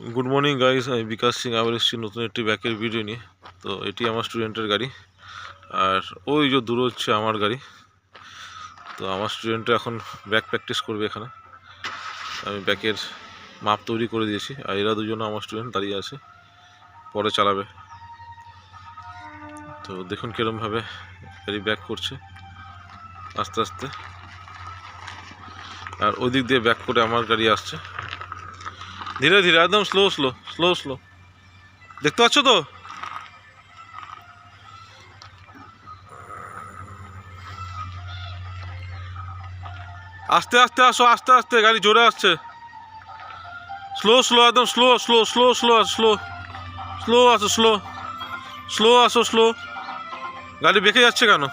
Good morning guys, আমি বিকাশ সিং আবার এসেছি নতুন একটি ব্যাকের ভিডিও নিয়ে। তো এটি আমার স্টুডেন্টের গাড়ি, আর ওই যে দূর হচ্ছে আমার গাড়ি। তো আমার স্টুডেন্টরা এখন ব্যাক প্র্যাকটিস করবে এখানে। আমি ব্যাকের মাপ তৈরি করে দিয়েছি, আর এরা দুজনে আমার স্টুডেন্ট দাঁড়িয়ে আছে, পরে চালাবে। তো দেখুন কীরমভাবে গাড়ি ব্যাক করছে আস্তে আস্তে, আর ওই দিক দিয়ে ব্যাক করে আমার গাড়ি আসছে ধীরে ধীরে, একদম স্লো স্লো স্লো স্লো। দেখতে পাচ্ছ তো? আস্তে আস্তে আসো, আস্তে আস্তে, গাড়ি জোরে আসছে। স্লো স্লো, একদম slow slow slow slow slow slow আসো, স্লো স্লো আসো, স্লো। গাড়ি বেঁকে যাচ্ছে কেন?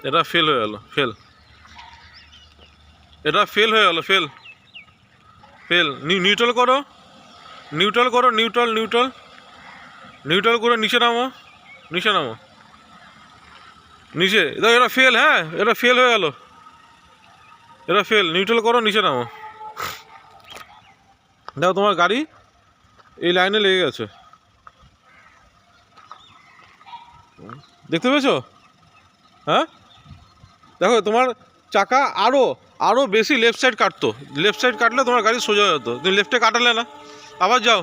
এটা ফেল হয়ে গেল, ফেল। এটা ফেল হয়ে গেল, ফেল ফেল। নিউট্রাল করো, নিউট্রাল করো, নিউট্রাল নিউট্রাল নিউট্রাল করে নিচে নামো, নিচে নামো, নিচে। এটা ফেল, হ্যাঁ এটা ফেল হয়ে গেল, এটা ফেল। নিউট্রাল করো, নিচে নামো। দেখো তোমার গাড়ি এই লাইনে লেগে গেছে, দেখতে পেয়েছো? হ্যাঁ দেখো, তোমার চাকা আরও আরও বেশি লেফট সাইড কাটতো। লেফট সাইড কাটলে তোমার গাড়ি সোজা হতো, তুমি লেফটে কাটালে না, আবার যাও।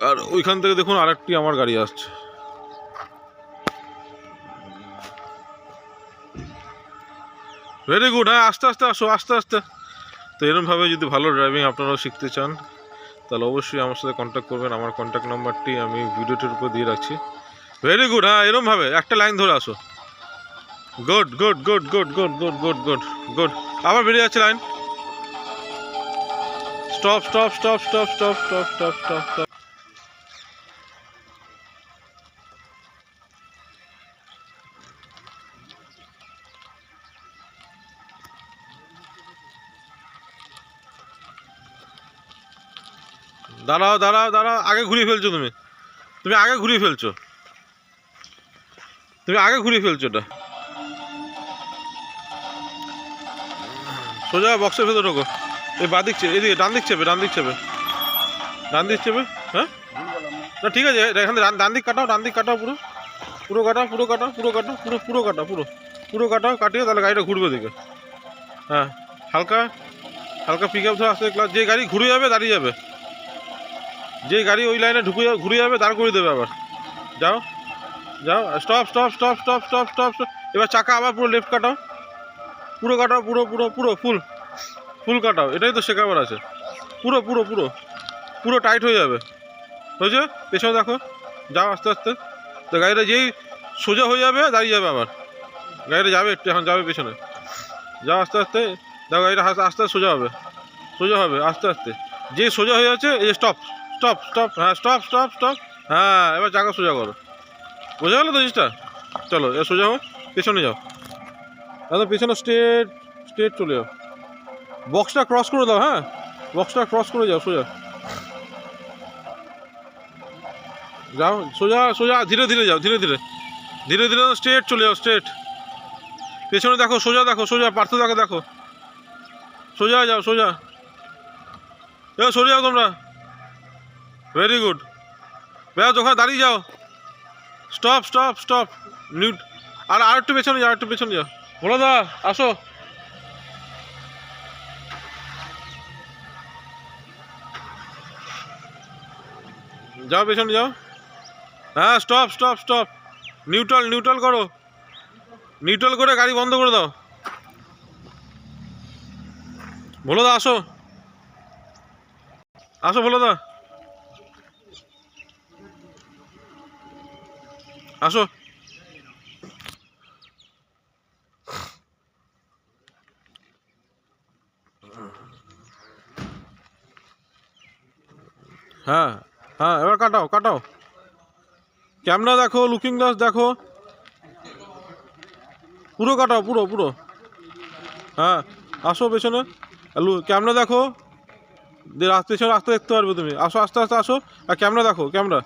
আর ওইখান থেকে দেখুন আরেকটি আমার গাড়ি আসছে। ভেরি গুড, হ্যাঁ আস্তে আস্তে আসো, আস্তে আস্তে। তো এরকমভাবে যদি ভালো ড্রাইভিং আপনারাও শিখতে চান, তাহলে অবশ্যই আমার সাথে কন্ট্যাক্ট করবেন। আমার কন্ট্যাক্ট নাম্বারটি আমি ভিডিওটির উপর দিয়ে রাখছি। ভেরি গুড, হ্যাঁ এরকমভাবে একটা লাইন ধরে আসো। Good good good good good good good good good. আবার বেরিয়ে যাচ্ছে line. Stop stop stop stop stop stop stop stop stop. দাঁড়াও দাঁড়াও দাঁড়াও, আগে ঘুরিয়ে ফেলছো তুমি, তুমি আগে ঘুরিয়ে ফেলছো, তুমি আগে ঘুরিয়ে ফেলছো। এটা সোজা বক্সের ভেতর ঢোকো। এই বাঁ দিক, এদিকে ডান দিক চেপে, ডান দিক চেপে, ডান দিক চেপে। হ্যাঁ না ঠিক আছে, এখান থেকে ডান দিক কাটাও, ডান দিক কাটাও, পুরো পুরো কাটাও, পুরো কাটাও, পুরো কাটাও, পুরো পুরো কাটাও, পুরো পুরো কাটাও, কাটিয়ে তাহলে গাড়িটা ঘুরবে দিকে। হ্যাঁ হালকা হালকা পিক আপ ধরে আসতে, ক্লাস যে গাড়ি ঘুরে যাবে দাঁড়িয়ে যাবে, যে গাড়ি ওই লাইনে ঢুকে ঘুরে যাবে দাঁড় করে দেবে আবার। যাও যাও, stop stop stop stop stop stop stop. এবার চাকা আবার পুরো লেফট কাটাও, পুরো কাটাও, পুরো পুরো পুরো ফুল ফুল কাটাও। এটাই তো শেখাবার আছে। পুরো পুরো পুরো পুরো টাইট হয়ে যাবে, হয়েছে। পেছনে দেখো, যাও আস্তে আস্তে। তো গাড়িটা যেই সোজা হয়ে যাবে দাঁড়িয়ে যাবে আবার, গাড়িটা যাবে একটু, এখন যাবে পেছনে। যাও আস্তে আস্তে, দেখো গাড়িটা আস্তে আস্তে সোজা হবে, সোজা হবে আস্তে আস্তে। যে সোজা হয়ে যাচ্ছে এই যে স্টপ স্টপ স্টপ, হ্যাঁ স্টপ স্টপ স্টপ। হ্যাঁ এবার চাকা সোজা করো, বোঝা গেলো তো জিনিসটা? চলো এবার সোজা হো, পেছনে যাও, একদম পেছনে স্ট্রেট স্ট্রেট চলে যাও। বক্সটা ক্রস করে দাও, হ্যাঁ বক্সটা ক্রস করে যাও, সোজা যাও, সোজা সোজা, ধীরে ধীরে যাও, ধীরে ধীরে ধীরে ধীরে স্ট্রেট চলে যাও, স্ট্রেট। পেছনে দেখো, সোজা দেখো, সোজা পার্থ দেখো, দেখো সোজা যাও, সোজা। এবার সরে যাও তোমরা, ভেরি গুড। বেশ ওখানে দাঁড়িয়ে যাও, স্টপ স্টপ স্টপ, নিউট। আর একটু পেছনে যাও, একটু পেছনে যাও। বলো দা আসো, যাও পেছনে যাও। হ্যাঁ stop stop stop, neutral neutral করো, নিউট্রাল করে গাড়ি বন্ধ করে দাও। বলো দা আসো, আসো বলো দা আসো। হ্যাঁ হ্যাঁ, এবার কাটাও কাটাও, ক্যামেরা দেখো, লুকিং গ্লাস দেখো, পুরো কাটাও, পুরো পুরো। হ্যাঁ, আসো পেছনে, ক্যামেরা দেখো, দিয়ে পেছনে রাস্তা দেখতে পারবে তুমি, আসো আস্তে আস্তে আসো, আর ক্যামেরা দেখো, ক্যামেরা,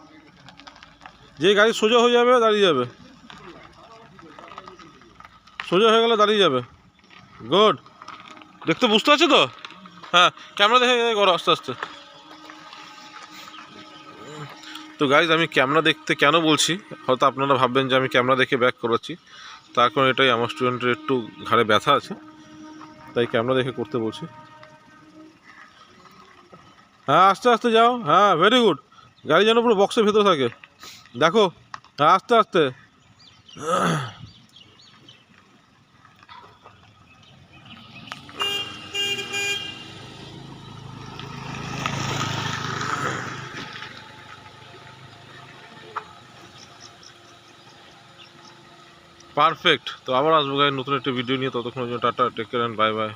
যে গাড়ি সোজা হয়ে যাবে দাঁড়িয়ে যাবে, সোজা হয়ে গেলে দাঁড়িয়ে যাবে। গুড, দেখতে বুঝতে পারছো তো? হ্যাঁ, ক্যামেরা দেখে করো আস্তে আস্তে। তো গাইজ, আমি ক্যামেরা দেখতে কেন বলছি, হয়তো আপনারা ভাববেন যে আমি ক্যামেরা দেখে ব্যাক করাচ্ছি, তার কারণ এটাই, আমার স্টুডেন্টের একটু ঘাড়ে ব্যথা আছে, তাই ক্যামেরা দেখে করতে বলছি। হ্যাঁ, আস্তে আস্তে যাও, হ্যাঁ ভেরি গুড, গাড়ি যেন পুরো বক্সের ভেতরে থাকে, দেখো, হ্যাঁ আস্তে আস্তে। পারফেক্ট। তো আবার আসবো গাড়ি নতুন একটা ভিডিও নিয়ে, ততক্ষণ tata, take care and bye by.